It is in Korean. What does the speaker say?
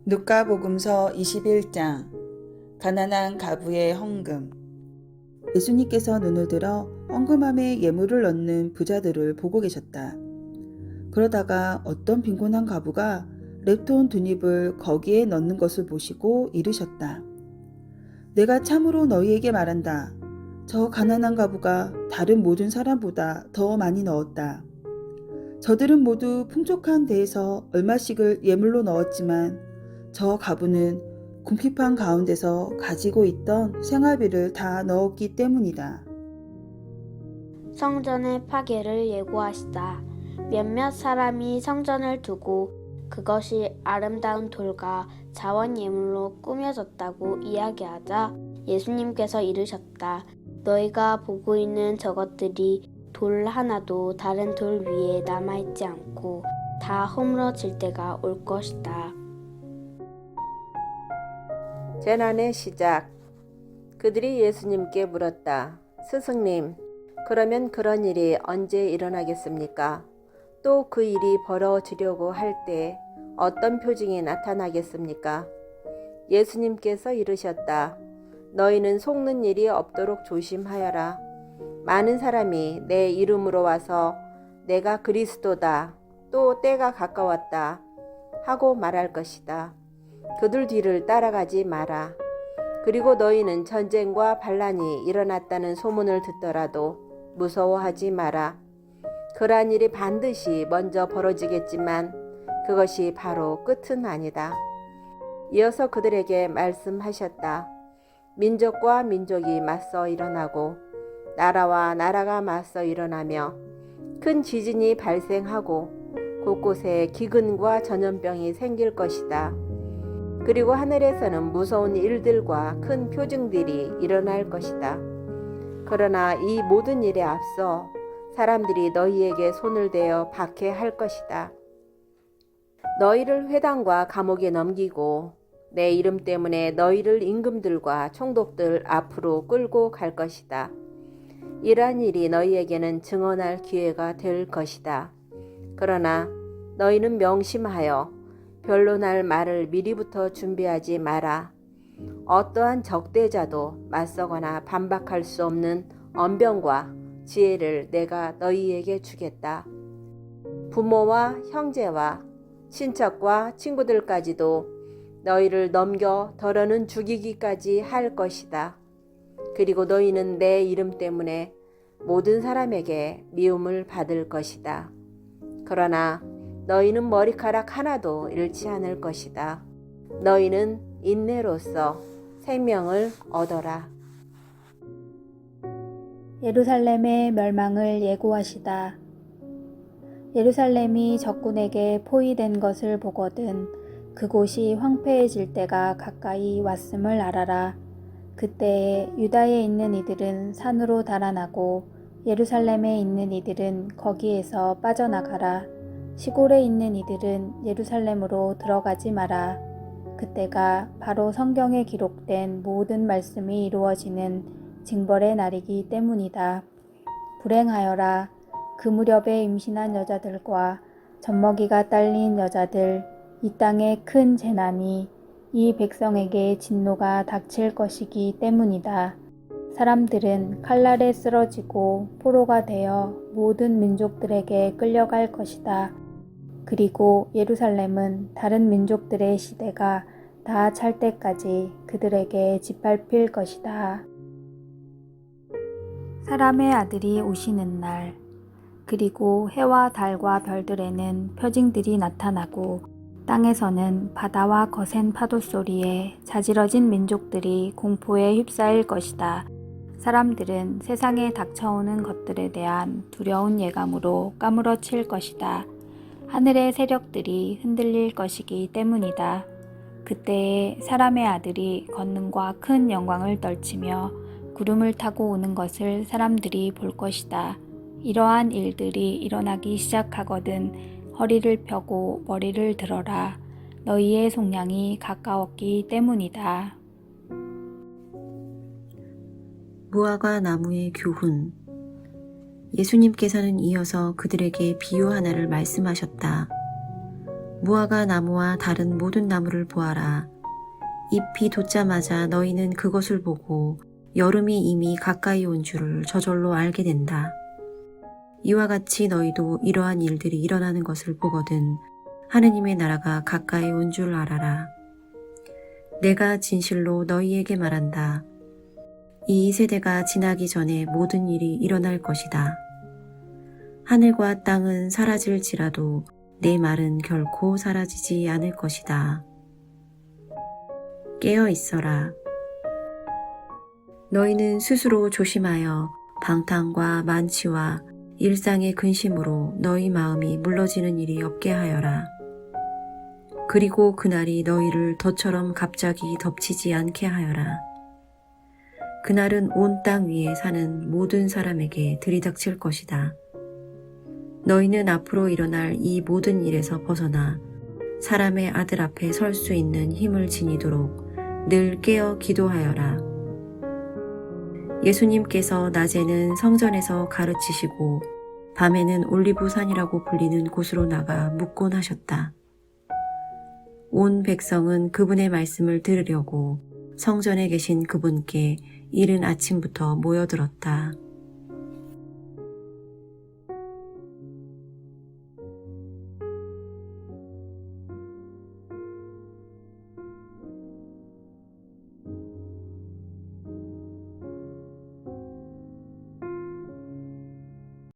누가복음서 21장 가난한 가부의 헌금. 예수님께서 눈을 들어 헌금함에 예물을 넣는 부자들을 보고 계셨다. 그러다가 어떤 빈곤한 가부가 렙돈 2입을 거기에 넣는 것을 보시고 이르셨다. 내가 참으로 너희에게 말한다. 저 가난한 가부가 다른 모든 사람보다 더 많이 넣었다. 저들은 모두 풍족한 데에서 얼마씩을 예물로 넣었지만 저 가부는 궁핍한 가운데서 가지고 있던 생활비를 다 넣었기 때문이다. 성전의 파괴를 예고하시다. 몇몇 사람이 성전을 두고 그것이 아름다운 돌과 자원 예물로 꾸며졌다고 이야기하자 예수님께서 이르셨다. 너희가 보고 있는 저것들이 돌 하나도 다른 돌 위에 남아있지 않고 다 허물어질 때가 올 것이다. 재난의 시작. 그들이 예수님께 물었다. 스승님, 그러면 그런 일이 언제 일어나겠습니까? 또 그 일이 벌어지려고 할 때 어떤 표징이 나타나겠습니까? 예수님께서 이르셨다. 너희는 속는 일이 없도록 조심하여라. 많은 사람이 내 이름으로 와서 내가 그리스도다, 또 때가 가까웠다 하고 말할 것이다. 그들 뒤를 따라가지 마라. 그리고 너희는 전쟁과 반란이 일어났다는 소문을 듣더라도 무서워하지 마라. 그러한 일이 반드시 먼저 벌어지겠지만 그것이 바로 끝은 아니다. 이어서 그들에게 말씀하셨다. 민족과 민족이 맞서 일어나고 나라와 나라가 맞서 일어나며 큰 지진이 발생하고 곳곳에 기근과 전염병이 생길 것이다. 그리고 하늘에서는 무서운 일들과 큰 표징들이 일어날 것이다. 그러나 이 모든 일에 앞서 사람들이 너희에게 손을 대어 박해할 것이다. 너희를 회당과 감옥에 넘기고 내 이름 때문에 너희를 임금들과 총독들 앞으로 끌고 갈 것이다. 이러한 일이 너희에게는 증언할 기회가 될 것이다. 그러나 너희는 명심하여 변론할 말을 미리부터 준비하지 마라. 어떠한 적대자도 맞서거나 반박할 수 없는 언변과 지혜를 내가 너희에게 주겠다. 부모와 형제와 친척과 친구들까지도 너희를 넘겨 더러는 죽이기까지 할 것이다. 그리고 너희는 내 이름 때문에 모든 사람에게 미움을 받을 것이다. 그러나 너희는 머리카락 하나도 잃지 않을 것이다. 너희는 인내로써 생명을 얻어라. 예루살렘의 멸망을 예고하시다. 예루살렘이 적군에게 포위된 것을 보거든 그곳이 황폐해질 때가 가까이 왔음을 알아라. 그때에 유다에 있는 이들은 산으로 달아나고 예루살렘에 있는 이들은 거기에서 빠져나가라. 시골에 있는 이들은 예루살렘으로 들어가지 마라. 그때가 바로 성경에 기록된 모든 말씀이 이루어지는 징벌의 날이기 때문이다. 불행하여라. 그 무렵에 임신한 여자들과 젖먹이가 딸린 여자들, 이 땅에 큰 재난이 이 백성에게 진노가 닥칠 것이기 때문이다. 사람들은 칼날에 쓰러지고 포로가 되어 모든 민족들에게 끌려갈 것이다. 그리고 예루살렘은 다른 민족들의 시대가 다 찰 때까지 그들에게 짓밟힐 것이다. 사람의 아들이 오시는 날, 그리고 해와 달과 별들에는 표징들이 나타나고 땅에서는 바다와 거센 파도 소리에 자지러진 민족들이 공포에 휩싸일 것이다. 사람들은 세상에 닥쳐오는 것들에 대한 두려운 예감으로 까무러칠 것이다. 하늘의 세력들이 흔들릴 것이기 때문이다. 그때에 사람의 아들이 권능과 큰 영광을 떨치며 구름을 타고 오는 것을 사람들이 볼 것이다. 이러한 일들이 일어나기 시작하거든 허리를 펴고 머리를 들어라. 너희의 속량이 가까웠기 때문이다. 무화과 나무의 교훈. 예수님께서는 이어서 그들에게 비유 하나를 말씀하셨다. 무화과 나무와 다른 모든 나무를 보아라. 잎이 돋자마자 너희는 그것을 보고 여름이 이미 가까이 온 줄을 저절로 알게 된다. 이와 같이 너희도 이러한 일들이 일어나는 것을 보거든 하느님의 나라가 가까이 온 줄 알아라. 내가 진실로 너희에게 말한다. 이 세대가 지나기 전에 모든 일이 일어날 것이다. 하늘과 땅은 사라질지라도 내 말은 결코 사라지지 않을 것이다. 깨어 있어라. 너희는 스스로 조심하여 방탕과 만취와 일상의 근심으로 너희 마음이 물러지는 일이 없게 하여라. 그리고 그날이 너희를 덫처럼 갑자기 덮치지 않게 하여라. 그날은 온 땅 위에 사는 모든 사람에게 들이닥칠 것이다. 너희는 앞으로 일어날 이 모든 일에서 벗어나 사람의 아들 앞에 설 수 있는 힘을 지니도록 늘 깨어 기도하여라. 예수님께서 낮에는 성전에서 가르치시고 밤에는 올리브산이라고 불리는 곳으로 나가 묵곤 하셨다. 온 백성은 그분의 말씀을 들으려고 성전에 계신 그분께 이른 아침부터 모여들었다.